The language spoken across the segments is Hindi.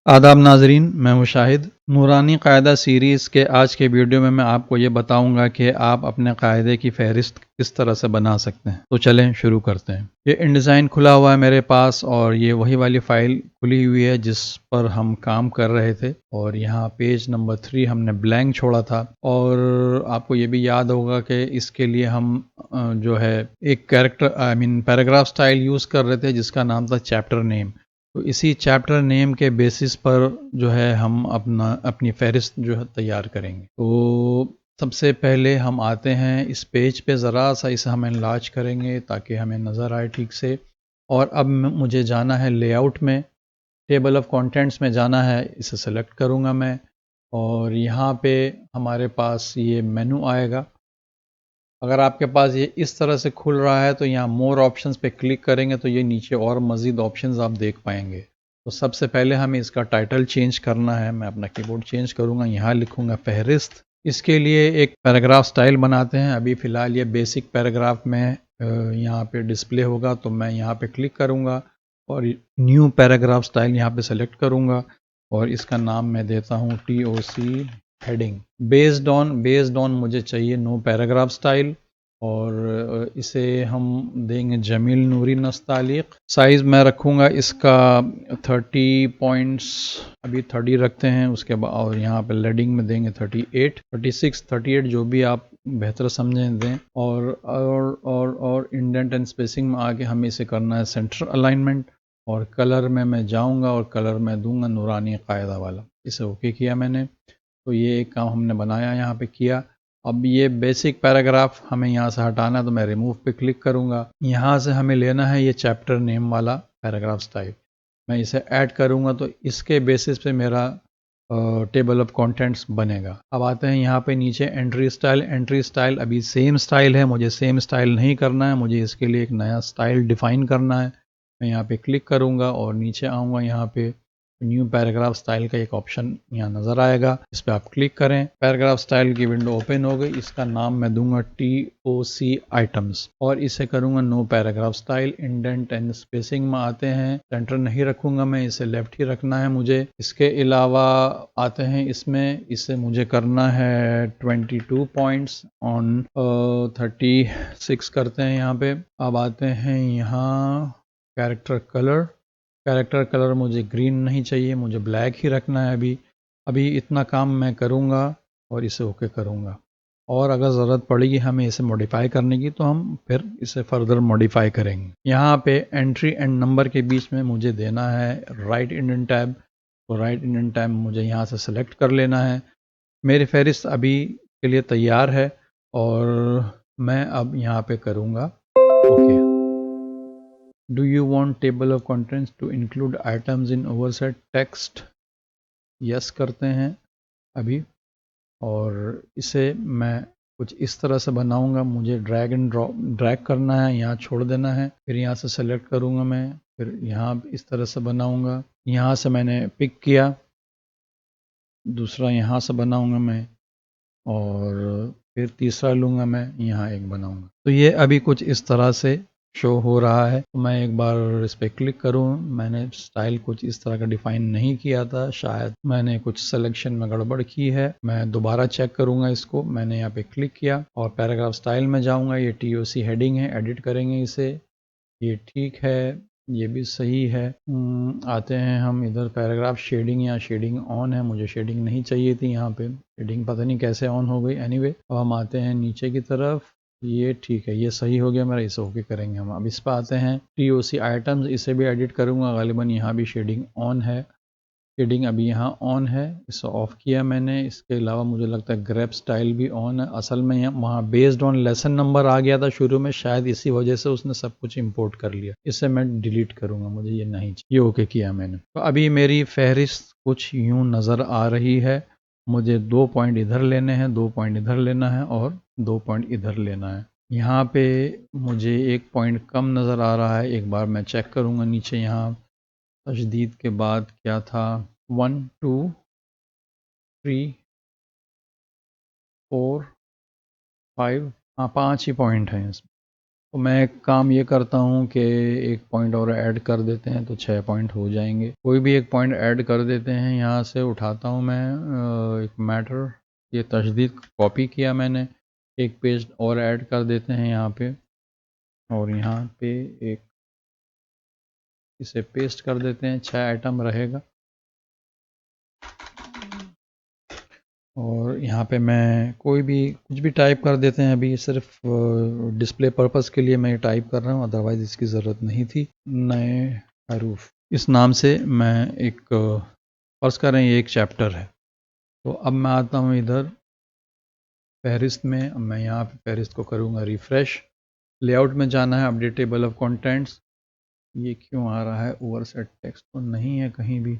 आदाब नाजरीन, मैं मुशाहिद। नूरानी कायदा सीरीज़ के आज के वीडियो में मैं आपको ये बताऊंगा कि आप अपने कायदे की फ़हरिस्त किस तरह से बना सकते हैं। तो चलें शुरू करते हैं। ये इनडिज़ाइन खुला हुआ है मेरे पास और ये वही वाली फ़ाइल खुली हुई है जिस पर हम काम कर रहे थे, और यहाँ पेज नंबर 3 हमने ब्लैंक छोड़ा था। और आपको ये भी याद होगा कि इसके लिए हम जो है एक कैरेक्टर पैराग्राफ स्टाइल यूज़ कर रहे थे जिसका नाम था चैप्टर नेम। तो इसी चैप्टर नेम के बेसिस पर जो है हम अपनी फ़हरिस्त जो है तैयार करेंगे। तो सबसे पहले हम आते हैं इस पेज पे, ज़रा सा इसे हम एनलार्ज करेंगे ताकि हमें नज़र आए ठीक से। और अब मुझे जाना है लेआउट में, टेबल ऑफ कंटेंट्स में जाना है, इसे सेलेक्ट करूँगा मैं। और यहाँ पे हमारे पास ये मेनू आएगा। अगर आपके पास ये इस तरह से खुल रहा है तो यहाँ मोर ऑप्शंस पे क्लिक करेंगे तो ये नीचे और मज़ीद ऑप्शंस आप देख पाएंगे। तो सबसे पहले हमें इसका टाइटल चेंज करना है। मैं अपना कीबोर्ड चेंज करूँगा, यहाँ लिखूँगा फ़हरिस्त। इसके लिए एक पैराग्राफ स्टाइल बनाते हैं। अभी फ़िलहाल ये बेसिक पैराग्राफ में यहाँ पे डिस्प्ले होगा, तो मैं यहाँ पे क्लिक करूँगा और न्यू पैराग्राफ स्टाइल यहाँ पे सेलेक्ट करूँगा और इसका नाम मैं देता हूँ TOC हेडिंग। बेस्ड ऑन मुझे चाहिए नो पैराग्राफ स्टाइल, और इसे हम देंगे जमील नूरी नस्तालिक। साइज़ मैं रखूँगा इसका 30 पॉइंट्स, अभी 30 रखते हैं। उसके बाद और यहाँ पे लेडिंग में देंगे 38, 36, 38 जो भी आप बेहतर समझें दें। और इंडेंट एंड स्पेसिंग में आके हमें इसे करना है सेंटर अलाइनमेंट। और कलर में मैं जाऊँगा और कलर में दूंगा नूरानी कायदा वाला। इसे ओके किया मैंने। तो ये एक काम हमने बनाया, यहाँ पे किया। अब ये बेसिक पैराग्राफ हमें यहाँ से हटाना है, तो मैं रिमूव पे क्लिक करूँगा। यहाँ से हमें लेना है ये चैप्टर नेम वाला पैराग्राफ स्टाइल। मैं इसे ऐड करूँगा तो इसके बेसिस पे मेरा टेबल ऑफ कंटेंट्स बनेगा। अब आते हैं यहाँ पे नीचे एंट्री स्टाइल। एंट्री स्टाइल अभी सेम स्टाइल है, मुझे सेम स्टाइल नहीं करना है, मुझे इसके लिए एक नया स्टाइल डिफ़ाइन करना है। मैं यहाँ पे क्लिक करूँगा और नीचे आऊँगा। यहाँ पे न्यू पैराग्राफ स्टाइल का एक ऑप्शन यहाँ नज़र आएगा, इस पर आप क्लिक करें। पैराग्राफ स्टाइल की विंडो ओपन हो गई। इसका नाम मैं दूंगा TOC आइटम्स और इसे करूँगा no paragraph style. Indent and spacing में आते हैं, सेंटर नहीं रखूँगा मैं, इसे लेफ्ट ही रखना है मुझे। इसके अलावा आते हैं इसमें, इसे मुझे करना है 22 पॉइंट्स ऑन 36 करते हैं यहाँ पे। अब आते हैं यहाँ कैरेक्टर कलर मुझे ग्रीन नहीं चाहिए, मुझे ब्लैक ही रखना है। अभी इतना काम मैं करूँगा और इसे ओके करूँगा। और अगर ज़रूरत पड़ेगी हमें इसे मॉडिफाई करने की तो हम फिर इसे फर्दर मॉडिफाई करेंगे। यहाँ पे एंट्री एंड नंबर के बीच में मुझे देना है राइट इंडेंट टैब। तो राइट इंडेंट टैब मुझे यहाँ से सेलेक्ट कर लेना है। मेरी फहरिस्त अभी के लिए तैयार है और मैं अब यहाँ पे करूँगा okay. Do you want table of contents to include items in overset text? Yes करते हैं अभी। और इसे मैं कुछ इस तरह से बनाऊंगा। मुझे ड्रैग एंड ड्रैग करना है, यहाँ छोड़ देना है, फिर यहाँ से सेलेक्ट करूँगा मैं, फिर यहाँ इस तरह से बनाऊंगा। यहाँ से मैंने पिक किया, दूसरा यहाँ से बनाऊंगा मैं, और फिर तीसरा लूँगा मैं, यहाँ एक बनाऊंगा। तो ये अभी कुछ इस तरह से शो हो रहा है। तो मैं एक बार इस पर क्लिक करूँ। मैंने स्टाइल कुछ इस तरह का डिफ़ाइन नहीं किया था, शायद मैंने कुछ सिलेक्शन में गड़बड़ की है। मैं दोबारा चेक करूँगा इसको। मैंने यहाँ पे क्लिक किया और पैराग्राफ स्टाइल में जाऊँगा। ये TOC हेडिंग है, एडिट करेंगे इसे। ये ठीक है, ये भी सही है। आते हैं हम इधर पैराग्राफ शेडिंग। यहाँ शेडिंग ऑन है, मुझे शेडिंग नहीं चाहिए थी। यहाँ पे शेडिंग पता नहीं कैसे ऑन हो गई। एनीवे, अब हम आते हैं नीचे की तरफ। ये ठीक है, ये सही हो गया मेरा, इसे ओके करेंगे हम। अब इस पर आते हैं TOC आइटम्स, इसे भी एडिट करूँगा। गालिबन यहाँ भी शेडिंग ऑन है। शेडिंग अभी यहाँ ऑन है, इसे ऑफ किया मैंने। इसके अलावा मुझे लगता है ग्रेप स्टाइल भी ऑन है। असल में यहाँ वहाँ बेस्ड ऑन लेसन नंबर आ गया था शुरू में, शायद इसी वजह से उसने सब कुछ इंपोर्ट कर लिया। इसे मैं डिलीट करूँगा, मुझे ये नहीं चाहिए। ये ओके किया मैंने। तो अभी मेरी फहरिस्त कुछ यूँ नज़र आ रही है। मुझे 2 पॉइंट इधर लेने हैं, 2 पॉइंट इधर लेना है और 2 पॉइंट इधर लेना है। यहाँ पे मुझे 1 पॉइंट कम नज़र आ रहा है। एक बार मैं चेक करूँगा नीचे। यहाँ तशदीद के बाद क्या था, 1 2 3 4 5, हाँ 5 ही पॉइंट हैं इसमें। तो मैं एक काम ये करता हूँ कि एक पॉइंट और ऐड कर देते हैं तो 6 पॉइंट हो जाएंगे। कोई भी एक पॉइंट ऐड कर देते हैं, यहाँ से उठाता हूँ मैं एक मैटर, ये तशदीद कॉपी किया मैंने, एक पेज और ऐड कर देते हैं यहाँ पे, और यहाँ पे एक इसे पेस्ट कर देते हैं, 6 आइटम रहेगा। और यहाँ पे मैं कोई भी कुछ भी टाइप कर देते हैं, अभी सिर्फ डिस्प्ले पर्पस के लिए मैं टाइप कर रहा हूँ, अदरवाइज़ इसकी ज़रूरत नहीं थी। नए हरूफ इस नाम से मैं एक फर्ज कर रहे हैं ये एक चैप्टर है। तो अब मैं आता हूँ इधर फहरिस्त में, मैं यहाँ पे फहरिस्त को करूँगा रिफ़्रेश। लेआउट में जाना है, अपडेट टेबल ऑफ कंटेंट्स। ये क्यों आ रहा है, ओवरसेट टेक्स्ट तो नहीं है कहीं भी।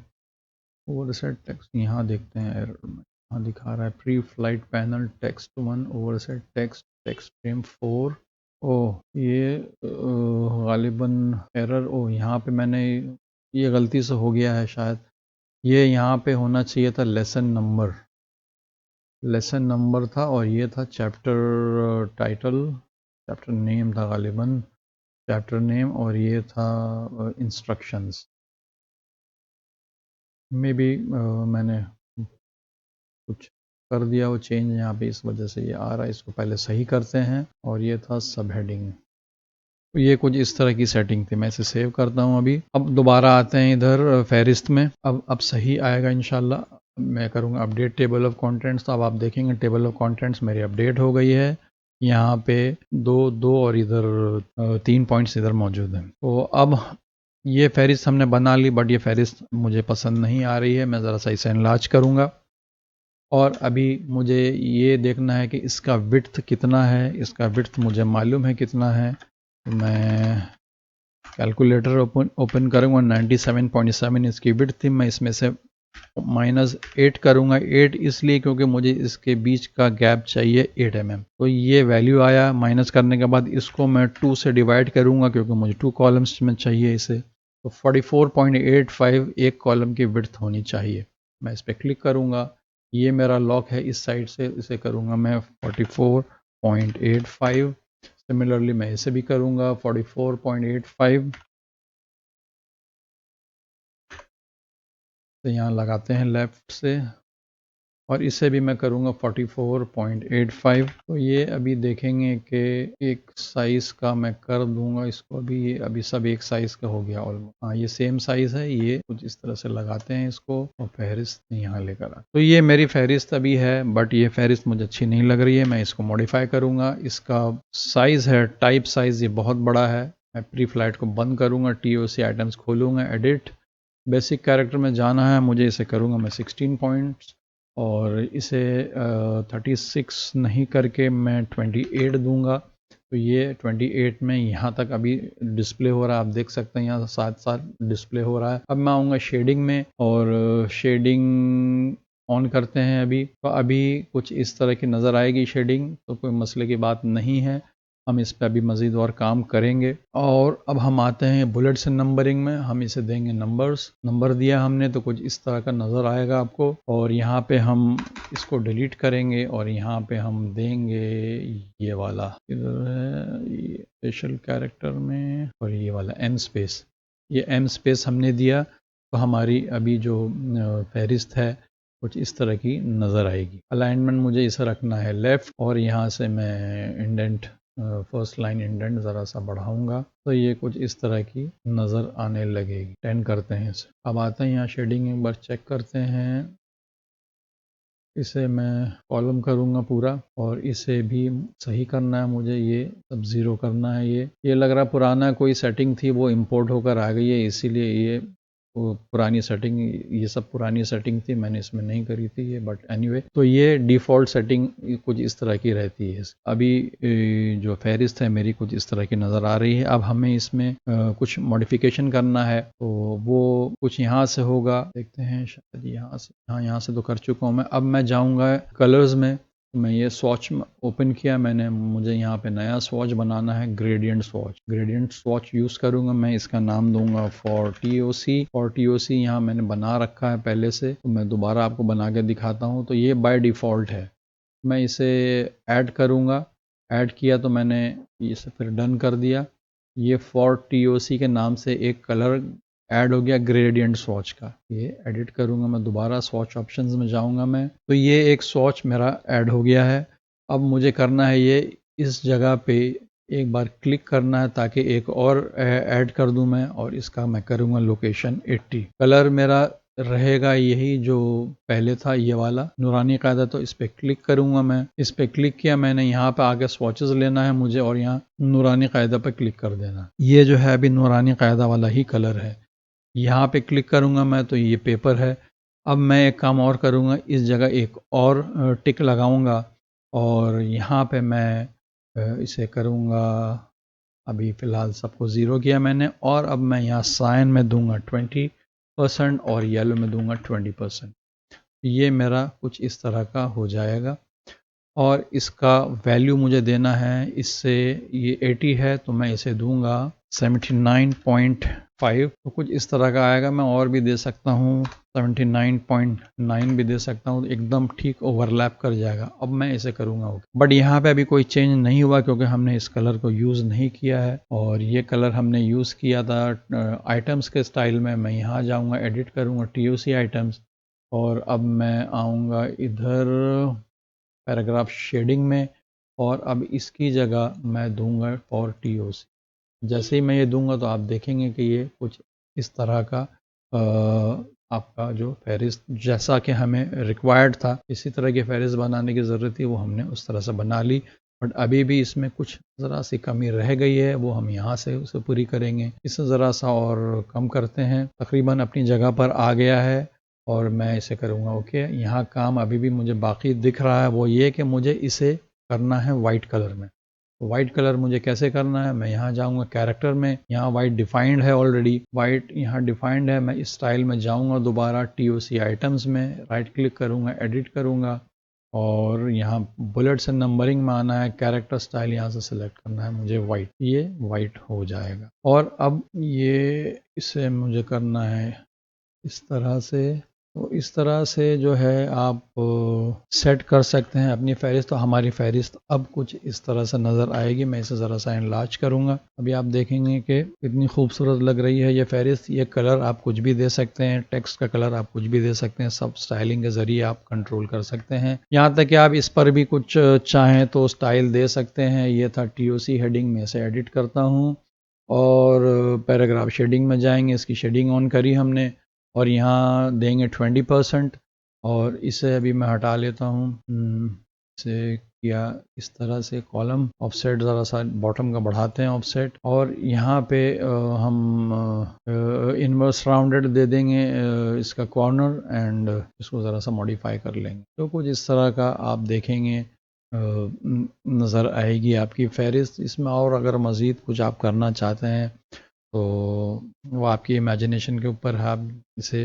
ओवरसेट टेक्स्ट यहाँ देखते हैं, एरर में यहाँ दिखा रहा है pre flight panel text 1 overset text text frame 4। ओह ये गालिबन एरर, ओह यहाँ पे मैंने ये गलती से हो गया है शायद। ये यहाँ पे होना चाहिए था लेसन नंबर था, और ये था चैप्टर टाइटल, चैप्टर नेम था गालिबन, चैप्टर नेम, और ये था इंस्ट्रक्शंस। मे बी मैंने कुछ कर दिया वो चेंज यहाँ पे, इस वजह से ये आ रहा है। इसको पहले सही करते हैं। और ये था सब हेडिंग, तो ये कुछ इस तरह की सेटिंग थी। मैं इसे सेव करता हूँ अभी। अब दोबारा आते हैं इधर फहरिस्त में। अब सही आएगा इंशाल्लाह। मैं करूँगा अपडेट टेबल ऑफ कंटेंट्स, तो अब आप देखेंगे टेबल ऑफ कंटेंट्स मेरी अपडेट हो गई है। यहाँ पे दो और इधर 3 पॉइंट्स इधर मौजूद हैं। तो अब ये फहरिस्त हमने बना ली, बट ये फहरिस्त मुझे पसंद नहीं आ रही है। मैं ज़रा सा इसे एनलार्ज करूँगा। और अभी मुझे ये देखना है कि इसका विड्थ कितना है। इसका विड्थ मुझे मालूम है कितना है। तो मैं कैलकुलेटर ओपन करूँगा, 97.7 इसकी विड्थ थी। मैं इसमें से -8 करूँगा। 8 इसलिए क्योंकि मुझे इसके बीच का गैप चाहिए 8 mm। तो ये वैल्यू आया। माइनस करने के बाद इसको मैं 2 से डिवाइड करूँगा क्योंकि मुझे 2 कॉलम्स में चाहिए इसे। तो 44.85 एक कॉलम की विड्थ होनी चाहिए। मैं इस पर क्लिक करूँगा। ये मेरा लॉक है इस साइड से, इसे करूँगा मैं 44.85। सिमिलरली मैं इसे भी करूँगा 44.85। तो यहाँ लगाते हैं लेफ़्ट से, और इसे भी मैं करूँगा 44.85। तो ये अभी देखेंगे कि एक साइज़ का मैं कर दूँगा इसको। अभी ये अभी सब एक साइज़ का हो गया ऑलमोस्ट। हाँ ये सेम साइज़ है। ये कुछ इस तरह से लगाते हैं इसको, और फहरिस्त यहाँ लेकर आ। तो ये मेरी फहरिस्त अभी है, बट ये फहरिस्त मुझे अच्छी नहीं लग रही है। मैं इसको मॉडिफाई करूँगा। इसका साइज़ है, टाइप साइज़ ये बहुत बड़ा है। मैं प्री फ्लाइट को बंद करूँगा, TOC आइटम्स खोलूँगा, एडिट, बेसिक कैरेक्टर में जाना है मुझे। इसे करूँगा मैं 16 पॉइंट्स, और इसे 36 नहीं करके मैं 28 दूंगा। तो ये 28 में यहाँ तक अभी डिस्प्ले हो रहा है। आप देख सकते हैं यहाँ साथ साथ डिस्प्ले हो रहा है। अब मैं आऊँगा शेडिंग में, और शेडिंग ऑन करते हैं अभी। तो अभी कुछ इस तरह की नज़र आएगी शेडिंग, तो कोई मसले की बात नहीं है। हम इस पर अभी मज़ीद और काम करेंगे। और अब हम आते हैं बुलेट्स एंड नंबरिंग में। हम इसे देंगे नंबर्स। नंबर दिया हमने तो कुछ इस तरह का नज़र आएगा आपको। और यहाँ पे हम इसको डिलीट करेंगे, और यहाँ पे हम देंगे ये वाला, इधर है ये स्पेशल कैरेक्टर में, और ये वाला M स्पेस। ये M स्पेस हमने दिया तो हमारी अभी जो फहरिस्त है कुछ इस तरह की नज़र आएगी। अलाइनमेंट मुझे इसे रखना है लेफ़्ट, और यहाँ से मैं इंडेंट, फर्स्ट लाइन इंडेंट ज़रा सा बढ़ाऊंगा, तो ये कुछ इस तरह की नज़र आने लगेगी। 10 करते हैं इसे। अब आते हैं यहाँ शेडिंग, एक बार चेक करते हैं। इसे मैं कॉलम करूँगा पूरा, और इसे भी सही करना है मुझे। ये सब 0 करना है। ये लग रहा पुराना कोई सेटिंग थी वो इंपोर्ट होकर आ गई है, इसीलिए ये वो पुरानी सेटिंग, ये सब पुरानी सेटिंग थी, मैंने इसमें नहीं करी थी ये। बट एनीवे, तो ये डिफ़ॉल्ट सेटिंग कुछ इस तरह की रहती है। अभी जो फहरिस्त है मेरी कुछ इस तरह की नज़र आ रही है। अब हमें इसमें कुछ मॉडिफिकेशन करना है, तो वो कुछ यहाँ से होगा। देखते हैं शायद यहाँ से, हाँ यहाँ से तो कर चुका हूँ मैं। अब मैं जाऊँगा कलर्स में। मैं ये स्वॉच ओपन किया मैंने, मुझे यहाँ पे नया स्वॉच बनाना है, ग्रेडियंट स्वॉच यूज़ करूँगा मैं। इसका नाम दूंगा फॉर TOC यहाँ मैंने बना रखा है पहले से, तो मैं दोबारा आपको बना के दिखाता हूँ। तो ये बाय डिफ़ॉल्ट है। मैं इसे ऐड करूँगा, ऐड किया तो मैंने इसे फिर डन कर दिया। ये फॉर TOC के नाम से एक कलर ऐड हो गया ग्रेडियंट स्वॉच का। ये एडिट करूँगा मैं, दोबारा स्वॉच ऑप्शंस में जाऊँगा मैं, तो ये एक स्वॉच मेरा ऐड हो गया है। अब मुझे करना है ये इस जगह पे एक बार क्लिक करना है ताकि एक और ऐड कर दूं मैं, और इसका मैं करूँगा लोकेशन 80। कलर मेरा रहेगा यही जो पहले था, ये वाला नूरानी कायदा। तो इस पर क्लिक करूँगा मैं, इस पर क्लिक किया मैंने, यहाँ पे आगे स्वॉचेस लेना है मुझे और यहाँ नूरानी कायदा पर क्लिक कर देना। ये जो है अभी नूरानी कायदा वाला ही कलर है। यहाँ पे क्लिक करूँगा मैं तो ये पेपर है। अब मैं एक काम और करूँगा, इस जगह एक और टिक लगाऊँगा और यहाँ पे मैं इसे करूँगा, अभी फ़िलहाल सबको ज़ीरो किया मैंने, और अब मैं यहाँ साइन में दूंगा 20% और येलो में दूंगा 20%। ये मेरा कुछ इस तरह का हो जाएगा और इसका वैल्यू मुझे देना है, इससे ये 80 है तो मैं इसे दूंगा 79.5। तो कुछ इस तरह का आएगा। मैं और भी दे सकता हूँ, 79.9 भी दे सकता हूँ, एकदम ठीक ओवरलैप कर जाएगा। अब मैं इसे करूँगा ओके। बट यहाँ पे अभी कोई चेंज नहीं हुआ क्योंकि हमने इस कलर को यूज़ नहीं किया है, और ये कलर हमने यूज़ किया था आइटम्स के स्टाइल में। मैं यहाँ जाऊँगा, एडिट करूँगा TOC आइटम्स, और अब मैं आऊँगा इधर पैराग्राफ शेडिंग में, और अब इसकी जगह मैं दूंगा फॉर TOC। जैसे ही मैं ये दूंगा तो आप देखेंगे कि ये कुछ इस तरह का आपका जो फहरिस्त जैसा कि हमें रिक्वायर्ड था, इसी तरह की फहरिस्त बनाने की ज़रूरत थी, वो हमने उस तरह से बना ली। बट अभी भी इसमें कुछ ज़रा सी कमी रह गई है, वो हम यहाँ से उसे पूरी करेंगे। इसे ज़रा सा और कम करते हैं, तकरीबन अपनी जगह पर आ गया है, और मैं इसे करूँगा ओके। यहाँ काम अभी भी मुझे बाकी दिख रहा है, वो ये कि मुझे इसे करना है वाइट कलर में। वाइट कलर मुझे कैसे करना है, मैं यहाँ जाऊँगा कैरेक्टर में, यहाँ वाइट डिफाइंड है ऑलरेडी, वाइट यहाँ डिफाइंड है। मैं इस स्टाइल में जाऊँगा, दोबारा TOC आइटम्स में राइट क्लिक करूँगा, एडिट करूँगा, और यहाँ बुलेट्स एंड नंबरिंग में आना है, कैरेक्टर स्टाइल यहाँ से सिलेक्ट करना है मुझे वाइट, ये वाइट हो जाएगा। और अब ये इसे मुझे करना है इस तरह से। तो इस तरह से जो है आप सेट कर सकते हैं अपनी फ़हरिस्त। तो हमारी फ़हरिस्त अब कुछ इस तरह से नज़र आएगी। मैं इसे ज़रा सा एनलार्ज करूँगा, अभी आप देखेंगे कि कितनी खूबसूरत लग रही है ये फ़हरिस्त। ये कलर आप कुछ भी दे सकते हैं, टेक्स्ट का कलर आप कुछ भी दे सकते हैं, सब स्टाइलिंग के ज़रिए आप कंट्रोल कर सकते हैं। यहाँ तक कि आप इस पर भी कुछ चाहें तो स्टाइल दे सकते हैं। ये था TOC हेडिंग में, इसे एडिट करता हूँ और पैराग्राफ शेडिंग में जाएंगे, इसकी शेडिंग ऑन करी हमने, और यहाँ देंगे 20%, और इसे अभी मैं हटा लेता हूँ। इसे किया इस तरह से, कॉलम ऑफसेट ज़रा सा बॉटम का बढ़ाते हैं ऑफसेट, और यहाँ पे हम इनवर्स राउंडेड दे देंगे इसका कॉर्नर, एंड इसको ज़रा सा मॉडिफाई कर लेंगे। तो कुछ इस तरह का आप देखेंगे नज़र आएगी आपकी फ़हरिस्त। इसमें और अगर मज़ीद कुछ आप करना चाहते हैं तो वो आपकी इमेजिनेशन के ऊपर है, आप इसे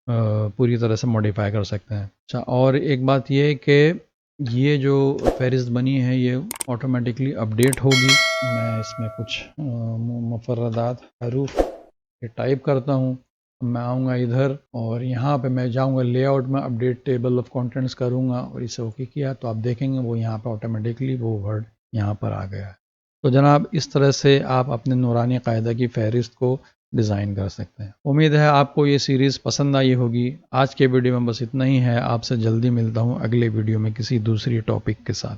पूरी तरह से मॉडिफाई कर सकते हैं। अच्छा, और एक बात ये है कि ये जो फ़हरिस्त बनी है ये ऑटोमेटिकली अपडेट होगी। मैं इसमें कुछ मुफर्रदात हरूफ टाइप करता हूँ। मैं आऊँगा इधर और यहाँ पे मैं जाऊँगा लेआउट में, अपडेट टेबल ऑफ कंटेंट्स करूँगा और इसे ओके किया तो आप देखेंगे वो यहाँ पे ऑटोमेटिकली वो वर्ड यहाँ पर आ गया है। तो जनाब इस तरह से आप अपने नूरानी कायदा की फ़हरिस्त को डिज़ाइन कर सकते हैं। उम्मीद है आपको ये सीरीज़ पसंद आई होगी। आज के वीडियो में बस इतना ही है। आपसे जल्दी मिलता हूँ अगले वीडियो में किसी दूसरी टॉपिक के साथ।